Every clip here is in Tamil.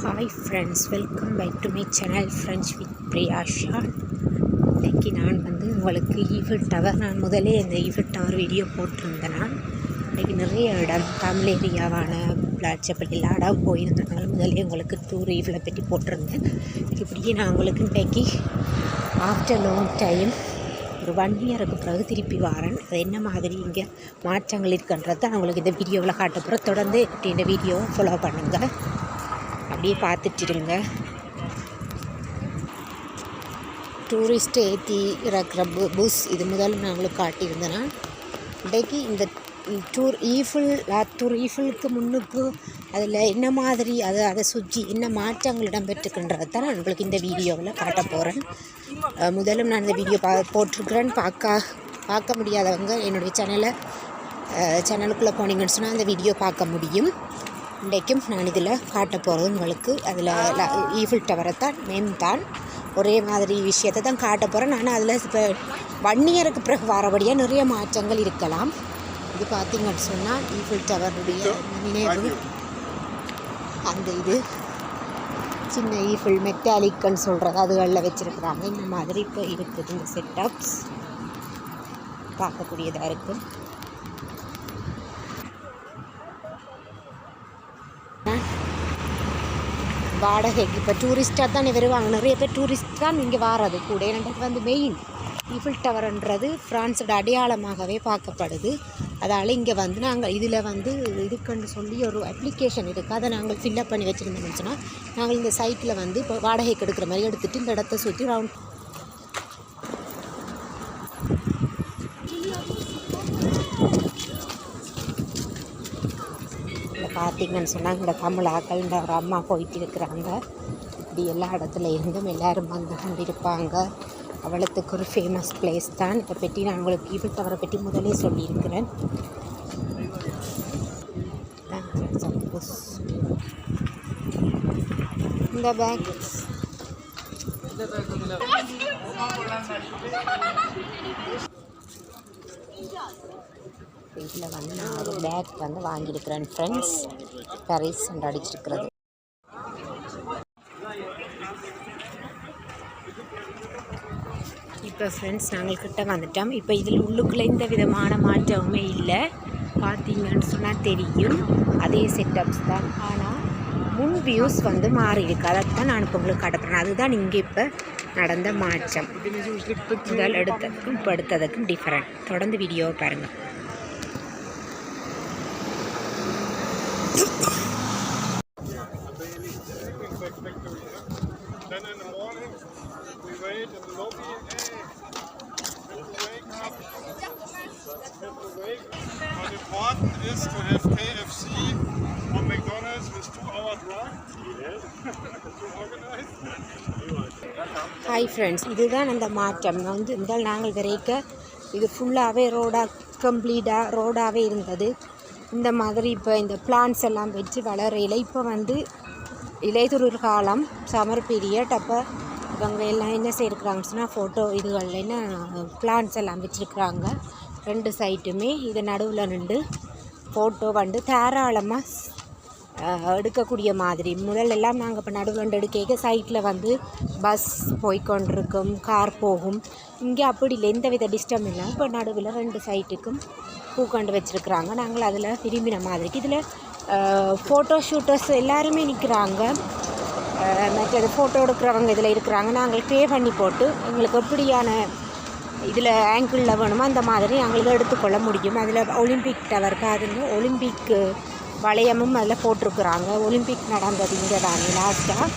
Hi friends, welcome back to my channel friends with Priyasha. இன்றைக்கி நான் உங்களுக்கு ஈஃபில் டவர், நான் முதலே இந்த ஈஃபில் டவர் வீடியோ போட்டிருந்தேன். நான் இன்றைக்கி நிறைய இடம் தமிழ் ஏரியாவான பிளாச்சப்பள்ளி இடம் போயிருந்தனால முதலே உங்களுக்கு டூர் ஈஃபிலை பற்றி போட்டிருந்தேன். இப்படியே நான் உங்களுக்கு இன்றைக்கி ஆஃப்டர் லாங் டைம் ஒரு 1 இயருக்கு பிறகு திருப்பி வரேன். அது என்ன மாதிரி இங்கே மாற்றங்கள் இருக்குன்றது தான் உங்களுக்கு இந்த வீடியோவில் காட்டப்புறம். தொடர்ந்து இந்த வீடியோவை ஃபாலோ பண்ணுங்கள், அப்படியே பார்த்துட்டுருங்க. டூரிஸ்ட் ஏற்றி இறக்குற பஸ் இது முதல்ல நான் உங்களுக்கு காட்டியிருந்தேன்னா, இன்றைக்கு இந்த லாத்தூர் ஈஃபிலுக்கு முன்னுக்கு அதில் என்ன மாதிரி அதை சுற்றி என்ன மாற்றங்கள் இடம்பெற்றுக்கின்றது தான் நான் உங்களுக்கு இந்த வீடியோவில் காட்ட போகிறேன். முதலும் நான் இந்த வீடியோ போட்டிருக்கிறேன். பார்க்க முடியாதவங்க என்னுடைய சேனலுக்குள்ளே போனீங்கன்னு சொன்னால் அந்த வீடியோ பார்க்க முடியும். இன்றைக்கும் நான் இதில் காட்ட போகிறது உங்களுக்கு அதில் ஈஃபில் டவரை தான் தான் ஒரே மாதிரி விஷயத்தை தான் காட்ட போகிறேன். ஆனால் அதில் இப்போ 1 இயருக்கு பிறகு வரபடியாக நிறைய மாற்றங்கள் இருக்கலாம். இது பார்த்திங்கன்னு சொன்னால் ஈஃபில் டவருடைய நினைவு அந்த இது சின்ன ஈஃபில் மெட்டாலிக்குன்னு சொல்கிறது அதுகளில் வச்சுருக்குறாங்க. இந்த மாதிரி இப்போ இருக்குது. இந்த செட்டப்ஸ் பார்க்கக்கூடியதாக இருக்குது. வாடகைக்கு இப்போ டூரிஸ்டாக தான் வருவாங்க. நிறைய பேர் டூரிஸ்ட் தான் இங்கே வாரது கூட. எனக்கு மெயின் ஈஃபில் டவர்ன்றது ஃப்ரான்ஸோட அடையாளமாகவே பார்க்கப்படுது. அதால் இங்கே நாங்கள் இதில் இதுக்குன்னு சொல்லி ஒரு அப்ளிகேஷன் இருக்குது. அதை நாங்கள் ஃபில்லப் பண்ணி வச்சுருந்தோம்னு சொன்னால் நாங்கள் இந்த சைட்டில் இப்போ வாடகைக்கு எடுக்கிற மாதிரி எடுத்துகிட்டு இந்த இடத்த சுற்றி ரவுண்ட் பார்த்திங்கன்னு சொன்னால் இந்த தமிழாக்கள் இந்த ஒரு அம்மா போயிட்டு இருக்கிறாங்க. இப்படி எல்லா இடத்துல இருந்தும் எல்லோரும் வந்து கொண்டிருப்பாங்க. அவ்வளோத்துக்கு ஒரு ஃபேமஸ் பிளேஸ் தான். இதை பற்றி நான் உங்களுக்கு ஈஃபில் டவரை பற்றி முதலே சொல்லியிருக்கிறேன். இந்த பேக் இதில் நான் ஒரு பேக் வாங்கியிருக்கிறேன் ஃப்ரெண்ட்ஸ். பாரிஸ் அடிச்சிருக்கிறது. இப்போ ஃப்ரெண்ட்ஸ் நாங்கள் கிட்ட வந்துட்டோம். இப்போ இதில் உள்ளுக்குள்ளே எந்த விதமான மாற்றமுமே இல்லை. பார்த்தீங்கன்னு சொன்னால் தெரியும், அதே செட்டப்ஸ் தான். ஆனால் முன் வியூஸ் மாறி இருக்கு. அதைத்தான் நான் இப்போ உங்களுக்கு காட்டுறேன். அதுதான் இங்கே இப்போ நடந்த மாற்றம். முதல் எடுத்ததுக்கும் இப்போ எடுத்ததுக்கும் டிஃப்ரெண்ட். தொடர்ந்து வீடியோவை பாருங்கள். What important is to have KFC or McDonald's with 2-hour drive. Hi friends, இதுதான் அந்த மாற்றம். இருந்தால் நாங்கள் வரைக்க இது ஃபுல்லாகவே கம்ப்ளீட்டாக ரோடாகவே இருந்தது. இந்த மாதிரி இப்போ இந்த பிளான்ஸ் எல்லாம் வச்சு வளரையில் இப்போ இலையுதிர் காலம், சம்மர் பீரியட். அப்போ இவங்க எல்லாம் என்ன செய்யிருக்கிறாங்கன்னு சொன்னால் ஃபோட்டோ இதுகளில் என்ன பிளான்ஸ் எல்லாம் வச்சுருக்குறாங்க 2 சைட்டுமே. இது நடுவில் நின்று ஃபோட்டோ தாராளமாக எடுக்கக்கூடிய மாதிரி. முதல்லெல்லாம் நாங்கள் இப்போ நடுவில் எடுக்க சைட்டில் பஸ் போய்கொண்டிருக்கும், கார் போகும். இங்கே அப்படி இல்லை, எந்த வித டிஸ்டர்ப் இல்லை. இப்போ நடுவில் 2 சைட்டுக்கும் பூக்கொண்டு வச்சுருக்குறாங்க. நாங்கள் அதில் விரும்பின மாதிரிக்கு இதில் ஃபோட்டோ ஷூட்டர்ஸ் எல்லாருமே நிற்கிறாங்க. மற்றது ஃபோட்டோ எடுக்கிறவங்க இதில் இருக்கிறாங்க. நாங்கள் பே பண்ணி போட்டு எங்களுக்கு எப்படியான இதில் ஆங்கிளில் வேணுமோ அந்த மாதிரி நாங்கள் இதை எடுத்துக்கொள்ள முடியும். அதில் ஒலிம்பிக் டவர் பாருங்க, ஒலிம்பிக் வளையமும் அதில் போட்டிருக்குறாங்க. ஒலிம்பிக் நடந்தது இங்கே தானே லாஸ்ட்டாக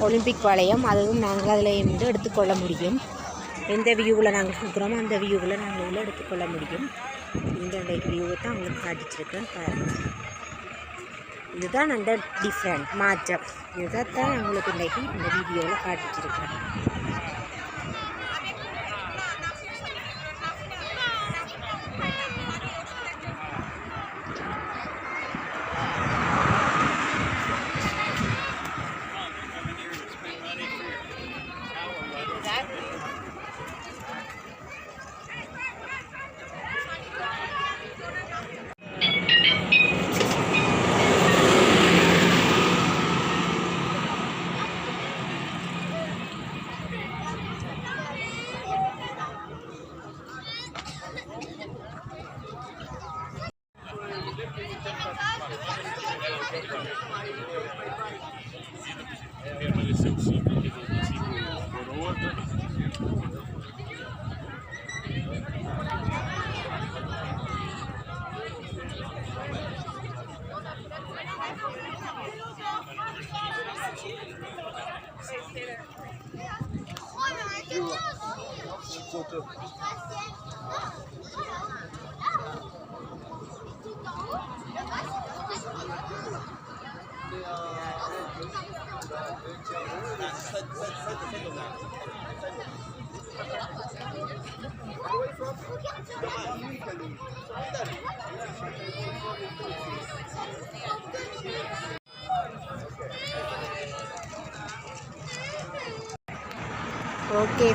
ஒலிம்பிக் வளையம், அதுவும் நாங்கள் அதில் எடுத்துக்கொள்ள முடியும். எந்த வியூவில் நாங்கள் கொடுக்குறோமோ அந்த வியூவில் நாங்கள் இதில் எடுத்துக்கொள்ள முடியும். இந்த வியூவை தான் உங்களுக்கு காட்டிச்சிருக்கேன் பாருங்கள். இதுதான் அந்த டிஃப்ரெண்ட் மாற்றம். இதைத்தான் உங்களுக்கு இன்றைக்கி இந்த வீடியோவில் காட்டிச்சிருக்கேன். ஓகே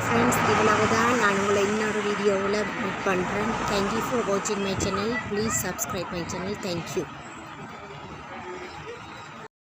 ஃப்ரெண்ட்ஸ், இவ்வளவு தான். நான் உங்களை இன்னொரு வீடியோவில் மீட் பண்ணுறேன். தேங்க்யூ ஃபார் வாட்சிங் my channel. Please subscribe my channel. Thank you.